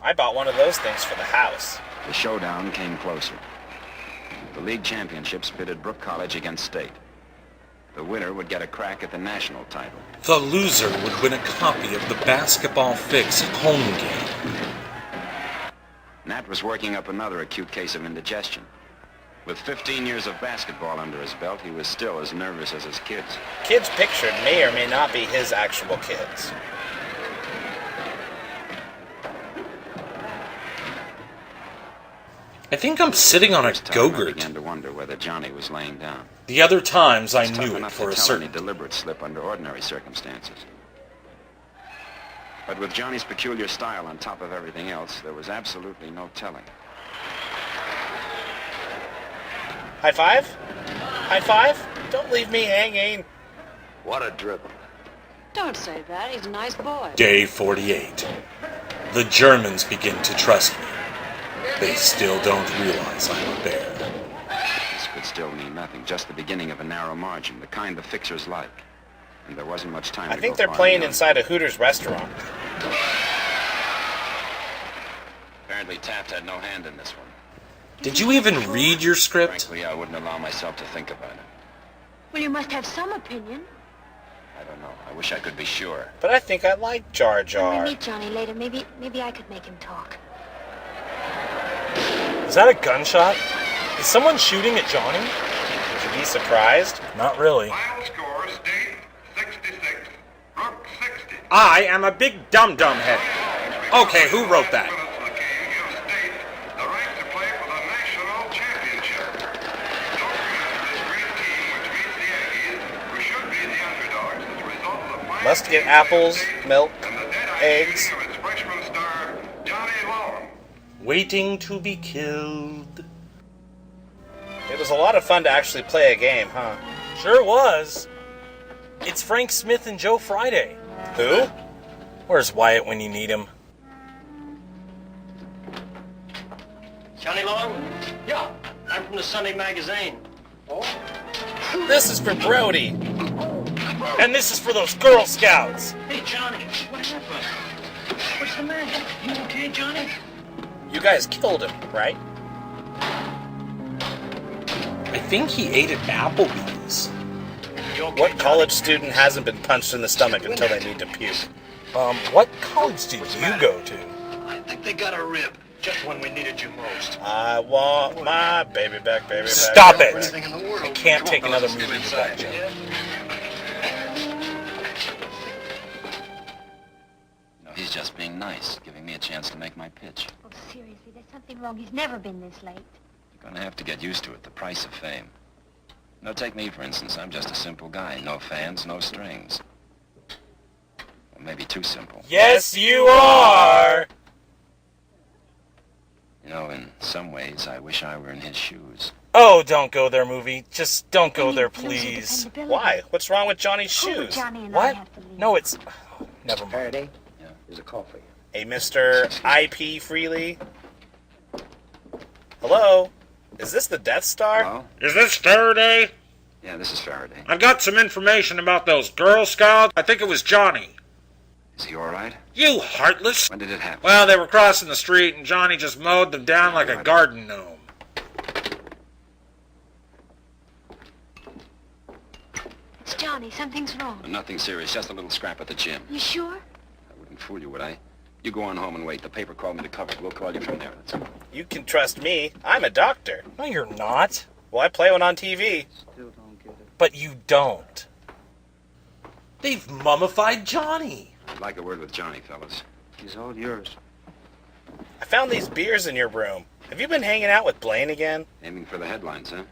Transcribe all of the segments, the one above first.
I bought one of those things for the house. The showdown came closer. The league championships pitted Brook College against State. The winner would get a crack at the national title. The loser would win a copy of the Basketball Fix home game. Nat was working up another acute case of indigestion. With 15 years of basketball under his belt, he was still as nervous as his kids. Kids pictured may or may not be his actual kids. I think I'm sitting on a I Go-Gurt. began to wonder whether Johnny was laying down. The other times I It's tough knew it enough for to a tell any certain. deliberate slip under ordinary circumstances. But with Johnny's peculiar style on top of everything else, there was absolutely no telling. High five? High five? Don't leave me hanging. What a dribble. Don't say that. He's a nice boy. Day 48. The Germans begin to trust me. They still don't realize I'm a bear. This could still mean nothing, just the beginning of a narrow margin, the kind the fixers like. And there wasn't much time I to think go they're far playing beyond. inside a Hooters restaurant. Apparently Taft had no hand in this one. Did you even read your script? Frankly, I wouldn't allow myself to think about it. Well, you must have some opinion. I don't know. I wish I could be sure. But I think I like Jar When Jar. we meet Johnny later, maybe I could make him talk. Is that a gunshot? Is someone shooting at Johnny? Would you be surprised? Not really. Final score, State 66, Brook 60. I am a big dum-dum head. Okay, who wrote that? Minutes of the game gives State the right to play for the national championship. Don't forget this great team, which beats the Aggies, who should be the underdogs as a result of the fine Must get team apples, State milk, and the dead-eye eggs. shooting of its freshman star, Johnny Long. Waiting to be killed. It was a lot of fun to actually play a game, huh? Sure was. It's Frank Smith and Joe Friday. Who? Where's Wyatt when you need him? Johnny Long? Yeah, I'm from the Sunday magazine. This is for Brody. And this is for those Girl Scouts. Hey, Johnny, what happened? What's the matter? You okay, Johnny? You guys killed him, right? I think he ate at Applebee's. You okay, What college student hasn't been punched in the stomach until they need to puke? What college did you go to? I think they got a rib. Just when we needed you most. I want my baby back, baby back. Stop For it! anything in the world. I can't Come on, take another fellas, movie let's with get that inside, joke. He's just being nice, giving me a chance to make my pitch. Oh, seriously, there's something wrong. He's never been this late. You're gonna have to get used to it, the price of fame. Now take me, for instance. I'm just a simple guy. No fans, no strings. Well, maybe too simple. Yes, you are! You know, in some ways, I wish I were in his shoes. Oh, don't go there, movie. Just don't go And there, you lose your please. dependability. Why? What's wrong with Johnny's Oh, but shoes? Johnny and I What? have to leave. No, it's... Never mind. Faraday? Yeah. There's a call for you. A Mr. I.P. Freely? Hello? Is this the Death Star? Hello? Is this Faraday? Yeah, this is Faraday. I've got some information about those Girl Scouts. I think it was Johnny. Is he all right? You heartless! When did it happen? Well, they were crossing the street and Johnny just mowed them down like a garden gnome. It's Johnny. Something's wrong. Nothing serious, just a little scrap at the gym. You sure? I wouldn't fool you, would I? You go on home and wait. The paper called me to cover it. We'll call you from there. That's all. You can trust me. I'm a doctor. No, you're not. Well, I play one on TV. Still don't get it. But you don't. They've mummified Johnny. I'd like a word with Johnny, fellas. He's all yours. I found these beers in your room. Have you been hanging out with Blaine again? Aiming for the headlines, huh?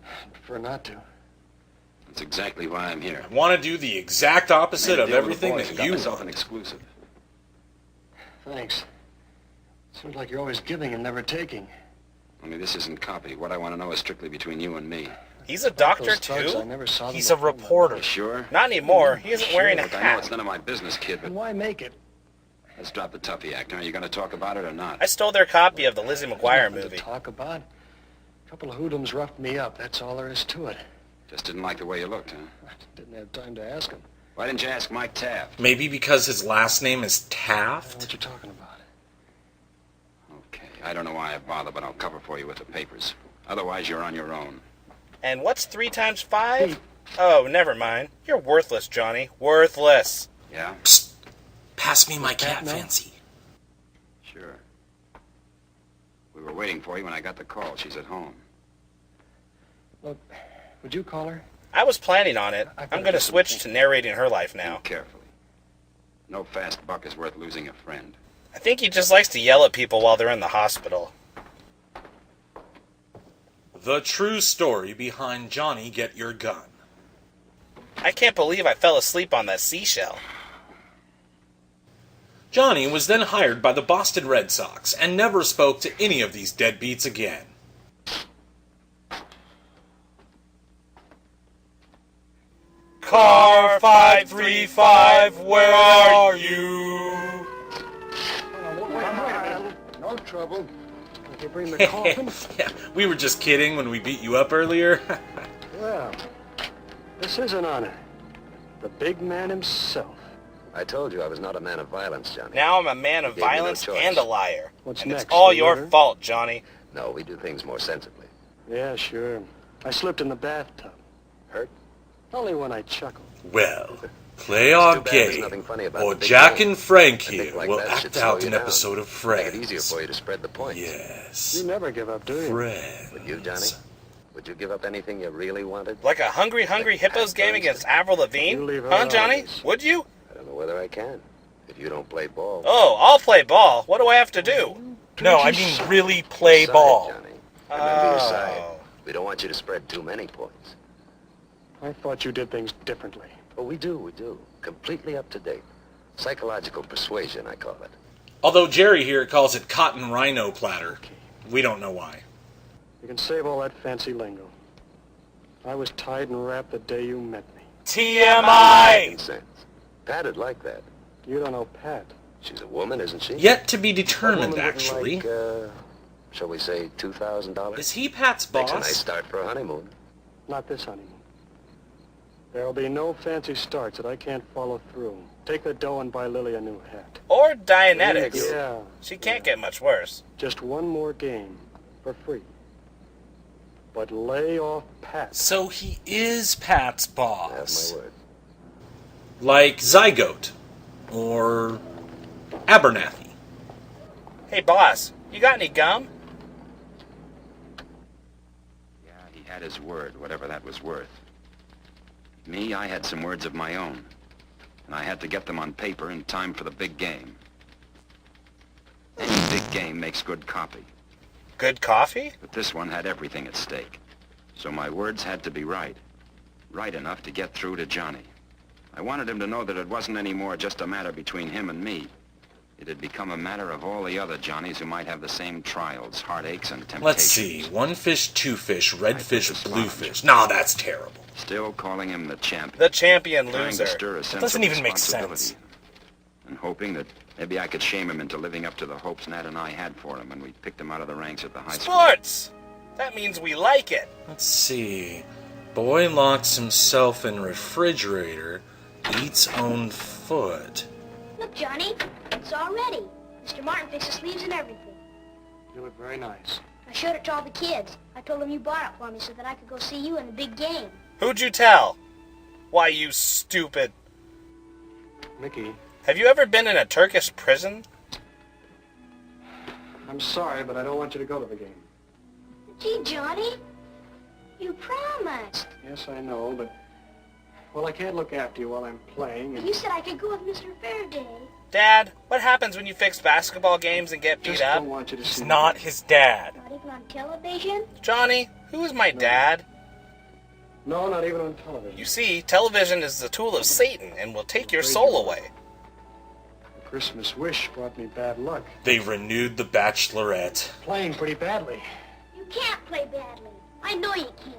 I'd prefer not to. That's exactly why I'm here. I want to do the exact opposite Made a of deal with the everything boys that and got you myself an want. exclusive. Thanks. Seems like you're always giving and never taking. Only this isn't copy. What I want to know is strictly between you and me. He's a doctor, Those thugs, I too? never saw them He's a before. reporter. You sure? Not anymore. He isn't wearing a Look, I know it's hat. none of my business, kid, but Then why make it? let's drop the Tuffy act. Are you going to talk about it or not? I stole their copy of the Lizzie McGuire Nothing movie. to talk about. A couple of hoodlums roughed me up. That's all there is to it. Just didn't like the way you looked, huh? I didn't have time to ask him. Why didn't you ask Mike Taft? Maybe because his last name is I don't know Taft? what you're talking about. I don't know why I bother, but I'll cover for you with the papers. Otherwise, you're on your own. And what's 3 times 5? Oh, never mind. You're worthless, Johnny. Worthless. Yeah? Psst. Pass me my cat, now? Fancy. Sure. We were waiting for you when I got the call. She's at home. Look, would you call her? I was planning on it. I I'm going to switch to narrating her life now. Think carefully. No fast buck is worth losing a friend. I think he just likes to yell at people while they're in the hospital. The true story behind Johnny Get Your Gun. I can't believe I fell asleep on that seashell. Johnny was then hired by the Boston Red Sox and never spoke to any of these deadbeats again. Car 535, where are you? No trouble. If you bring the coffin. Yeah, we were just kidding when we beat you up earlier. Well, this is an honor. The big man himself. I told you I was not a man of violence, Johnny. Now I'm a man of You gave me no violence choice. and a liar. What's and next, it's all the your murder? fault, Johnny. No, we do things more sensibly. Yeah, sure. I slipped in the bathtub. Hurt? Only when I chuckled. Well, play our Too bad there's game, nothing funny about or the big Jack game. and Frank A thing here like will that should act slow out you an down. episode of Make Friends. it easier for you to spread the points. Yes. You never give up, do you? Friends. Would you, Johnny? Would you give up anything you really wanted? Like a Hungry Hippos game against Avril You Lavigne? leave her Huh, out Johnny? of this. Would you? I don't know whether I can. If you don't play ball. Oh, I'll play ball. What do I have to do? No, I mean really play Side, ball. Johnny. Remember your side. Oh. We don't want you to spread too many points. I thought you did things differently. Oh, we do. Completely up to date. Psychological persuasion, I call it. Although Jerry here calls it cotton rhino platter. We don't know why. You can save all that fancy lingo. I was tied and wrapped the day you met me. TMI! Sense. Pat'd like that. You don't know Pat. She's a woman, isn't she? Yet to be A woman determined, with actually. Like, shall we say $2,000? Is he Pat's Makes a boss? nice start for a honeymoon. Not this honeymoon. There'll be no fancy starts that I can't follow through. Take the dough and buy Lily a new hat. Or Dianetics. Yeah. She can't get much worse. Just one more game. For free. But lay off Pat. So he is Pat's Have boss. my word. Like Zygote. Or Abernathy. Hey, boss, you got any gum? Yeah, he had his word, whatever that was worth. Me, I had some words of my own. And I had to get them on paper in time for the big game. Any big game makes good copy. Good coffee? But this one had everything at stake. So my words had to be right. Right enough to get through to Johnny. I wanted him to know that it wasn't anymore just a matter between him and me. It had become a matter of all the other Johnnies who might have the same trials, heartaches, and temptations. Let's see. One fish, two fish, red fish, blue fish. Nah, that's terrible. Still calling him the champion. The champion Trying loser. to stir a sense doesn't of even make responsibility. sense. And hoping that maybe I could shame him into living up to the hopes Nat and I had for him when we picked him out of the ranks at the high school. Sports! That means we like it. Let's see. Boy locks himself in refrigerator, eats own foot. Look, Johnny, it's all ready. Mr. Martin fixed the sleeves and everything. You look very nice. I showed it to all the kids. I told them you bought it for me so that I could go see you in the big game. Who'd you tell? Why, you stupid. Mickey, Have you ever been in a Turkish prison? I'm sorry, but I don't want you to go to the game. Gee, Johnny, you promised. Yes, I know, but... Well, I can't look after you while I'm playing, and You said I could go with Mr. Faraday. Dad, what happens when you fix basketball games and get beat just up? don't want you to He's see not me. his dad. Not even on television. Johnny, who is my dad? No, not even on television. You see, television is the tool of Satan and will take your soul away. A Christmas wish brought me bad luck. They renewed The Bachelorette. Playing pretty badly. You can't play badly. I know you can't.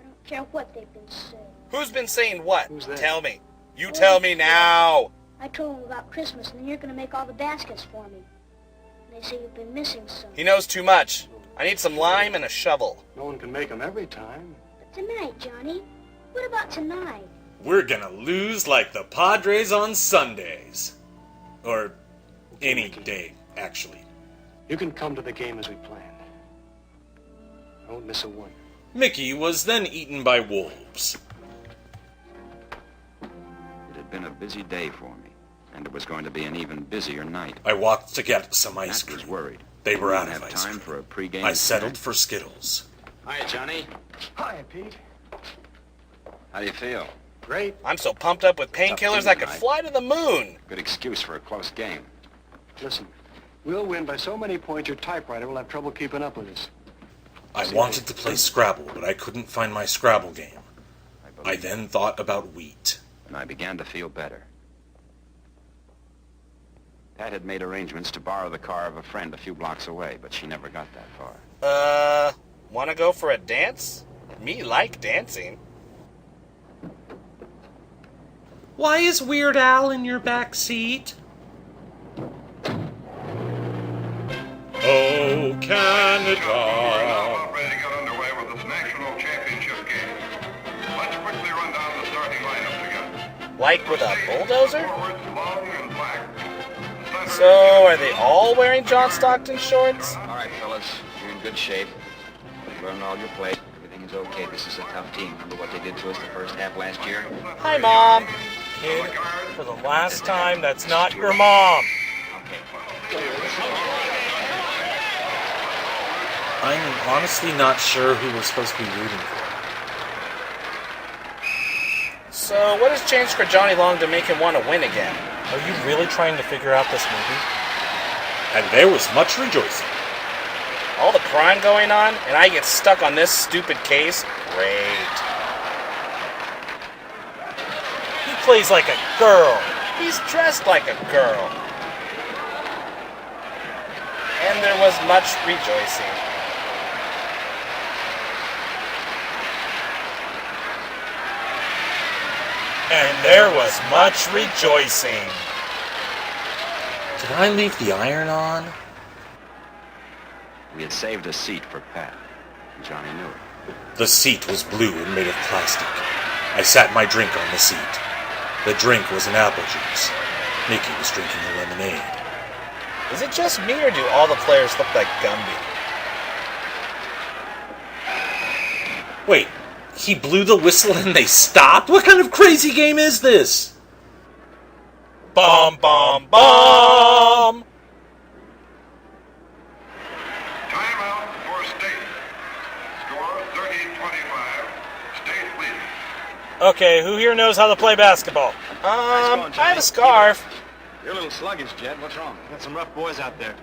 I don't care what they've been saying. Who's been saying what? Who's that? Tell me. You tell me now. I told them about Christmas, and then you're going to make all the baskets for me. They say you've been missing some. He knows too much. I need some lime and a shovel. No one can make them every time. But tonight, Johnny. What about tonight? We're gonna lose like the Padres on Sundays. Or any day, actually. You can come to the game as we planned. I won't miss a one. Mickey was then eaten by wolves. It had been a busy day for me, and it was going to be an even busier night. I walked to get some ice Matt was cream. worried. They were out Didn't of have ice time cream. for a pregame I settled snack. for Skittles. Hi, Johnny. Hi, Pete. How do you feel? Great. I'm so pumped up with painkillers I could fly to the moon. Good excuse for a close game. Listen, we'll win by so many points your typewriter will have trouble keeping up with us. I wanted to play Scrabble, but I couldn't find my Scrabble game. I then thought about wheat. And I began to feel better. Pat had made arrangements to borrow the car of a friend a few blocks away, but she never got that far. Wanna go for a dance? Me like dancing. Why is Weird Al in your back seat? Oh, We're Canada. now about ready to get underway with this national championship game. Let's quickly run down the starting lineup together. Like with a bulldozer? Forwards, long and black. Center, So, are they all wearing John Stockton shorts? All right, fellas, you're in good shape. You learned all your play. Everything is okay. This is a tough team. Remember what they did to us the first half last year? Hi, Mom. Kid, for the last time, that's not your mom. Okay. I'm honestly not sure who we're supposed to be rooting for. So, what has changed for Johnny Long to make him want to win again? Are you really trying to figure out this movie? And there was much rejoicing. All the crime going on, and I get stuck on this stupid case? Great. He plays like a girl. He's dressed like a girl. And there was much rejoicing. And there was much rejoicing. Did I leave the iron on? We had saved a seat for Pat. And Johnny knew it. The seat was blue and made of plastic. I sat my drink on the seat. The drink was an apple juice. Mickey was drinking a lemonade. Is it just me, or do all the players look like Gumby? Wait, he blew the whistle and they stopped? What kind of crazy game is this? Bomb, bomb, bomb! Timeout for State. Score 30-25. State leading. Okay, who here knows how to play basketball? I have a scarf. You're a little sluggish, Jed. What's wrong? Got some rough boys out there.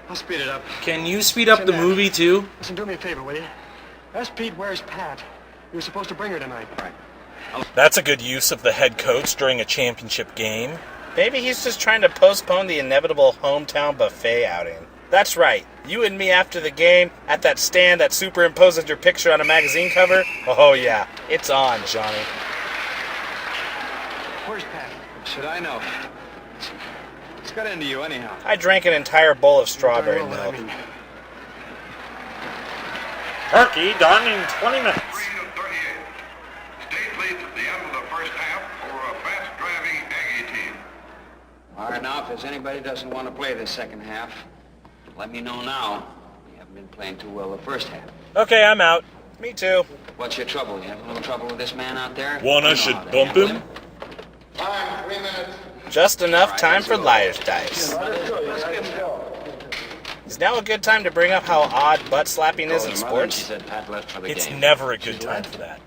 I'll speed it up. Can you speed up the movie too? Listen, do me a favor, will you? Ask Pete where's Pat. You were supposed to bring her tonight. Right. That's a good use of the head coach during a championship game. Maybe he's just trying to postpone the inevitable hometown buffet outing. That's right. You and me after the game, at that stand that superimposes your picture on a magazine cover. Oh yeah, it's on, Johnny. Where's Pat? Should I know? What's got into you anyhow? I drank an entire bowl of strawberry Darn well, milk. I mean, Turkey done in 20 minutes. 3-38. State leads at the end of the first half over a fast-driving Aggie team. All right, now, if there's anybody who doesn't want to play this second half, let me know now. You haven't been playing too well the first half. Okay, I'm out. Me too. What's your trouble? You having a little trouble with this man out there? One I You know should how to bump handle him? Time, 3 minutes. Just enough time for liar's dice. Is now a good time to bring up how odd butt slapping is in Called your mother and She sports? said Pat left for the It's game. never a good time for that.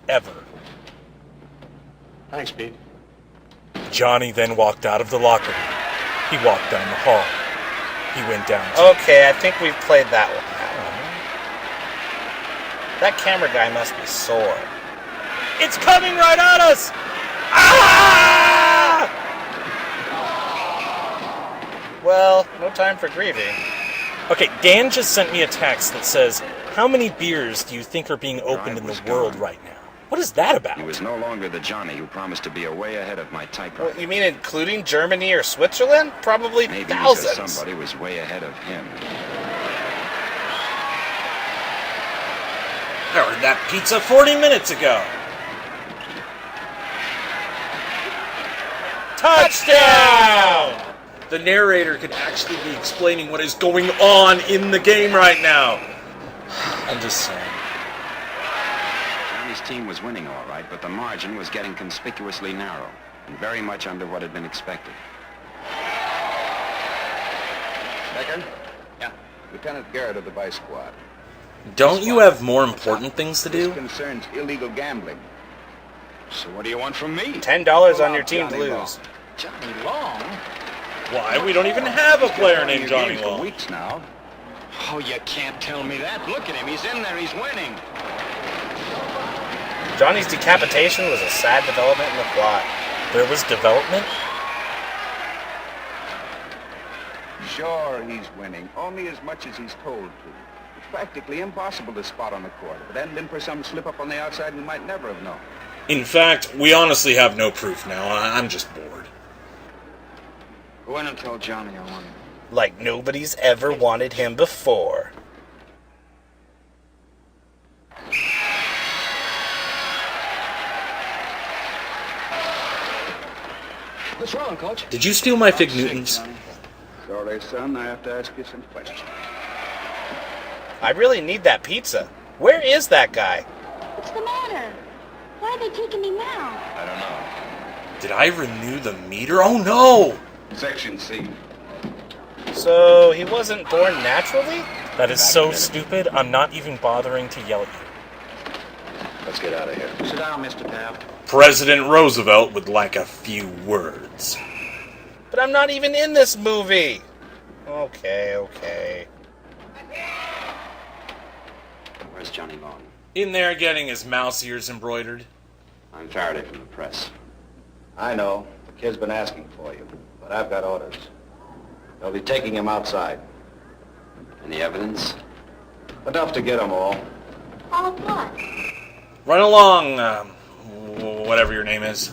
Ever. thanks, Pete. Johnny then walked out of the locker room. He walked down the hall. He went down to... Okay, I think we've played that one now. That camera guy must be sore. It's coming right at us! Ah! Well, no time for grieving. Okay, Dan just sent me a text that says, how many beers do you think are being opened in the world right now? What is that about? He was no longer the Johnny who promised to be a way ahead of my Well, typewriter. you mean including Germany or Switzerland? Probably Maybe thousands. because somebody was way ahead of him. I ordered that pizza 40 minutes ago. Touchdown! The narrator could actually be explaining what is going on in the game right now. I'm just saying. Johnny's team was winning all right, but the margin was getting conspicuously narrow and very much under what had been expected. Becker? Yeah? Lieutenant Garrett of the Vice Squad. Don't you have more important things to This do? concerns illegal gambling. So what do you want from me? $10 on your team to Johnny lose. Long. Johnny Long? Why? We don't even have a player named Johnny For Long. weeks now. Oh, you can't tell me that. Look at him. He's in there. He's winning. Johnny's decapitation was a sad development in the plot. There was development? Sure, he's winning. Only as much as he's told to. It's practically impossible to spot on the court. If it hadn't been for some slip-up on the outside, we might never have known. In fact, we honestly have no proof now. I'm just bored. Go in and tell Johnny I want him. Like nobody's ever wanted him before. What's wrong, Coach? Did you steal my Fig Newtons? Sorry, son, I have to ask you some questions. I really need that pizza. Where is that guy? What's the matter? Why are they taking me now? I don't know. Did I renew the meter? Oh no! Section C. So he wasn't born naturally? That is so stupid, I'm not even bothering to yell at you. Let's get out of here. Sit down, Mr. Taft. President Roosevelt would like a few words. But I'm not even in this movie. Okay. Where's Johnny Long? In there getting his mouse ears embroidered. I'm Faraday from the press. I know. The kid's been asking for you. But I've got orders. They'll be taking him outside. Any evidence? Enough to get them all. All of what? Run along, whatever your name is.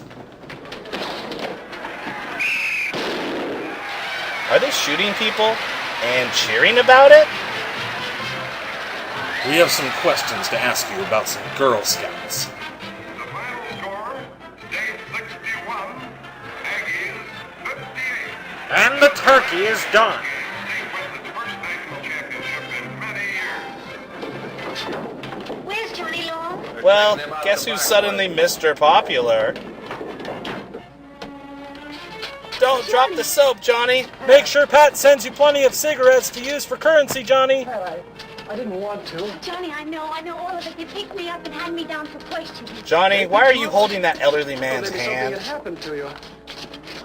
Are they shooting people and cheering about it? We have some questions to ask you about some Girl Scouts. The final score, State 61, Aggies 58. And the turkey is done. State wins its first national championship in many years. Where's Johnny Long? Well, guess who's suddenly Mr. Popular? Don't drop the soap, Johnny. Make sure Pat sends you plenty of cigarettes to use for currency, Johnny. I didn't want to. Johnny, I know all of it. They picked me up and had me down for questioning. Johnny, why are you holding that elderly man's Maybe something hand? had happened to you.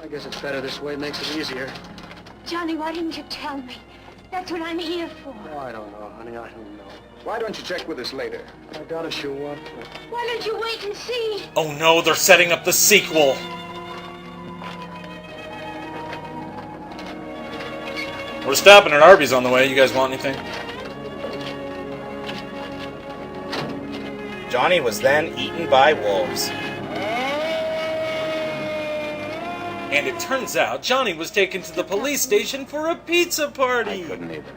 I guess it's better this way. It makes it easier. Johnny, why didn't you tell me? That's what I'm here for. Oh, I don't know, honey. I don't know. Why don't you check with us later? I gotta show up. Why don't you wait and see? Oh no, they're setting up the sequel. We're stopping at Arby's on the way. You guys want anything? Johnny was then eaten by wolves. And it turns out Johnny was taken to the police station for a pizza party. I couldn't either.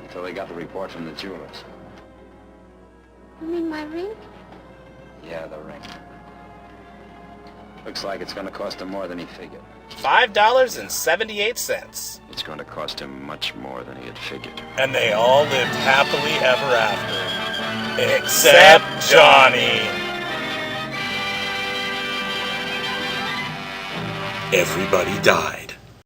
Until they got the report from the jewelers. You mean my ring? Yeah, the ring. Looks like it's going to cost him more than he figured. $5.78. It's going to cost him much more than he had figured. And they all lived happily ever after. Except Johnny. Everybody died.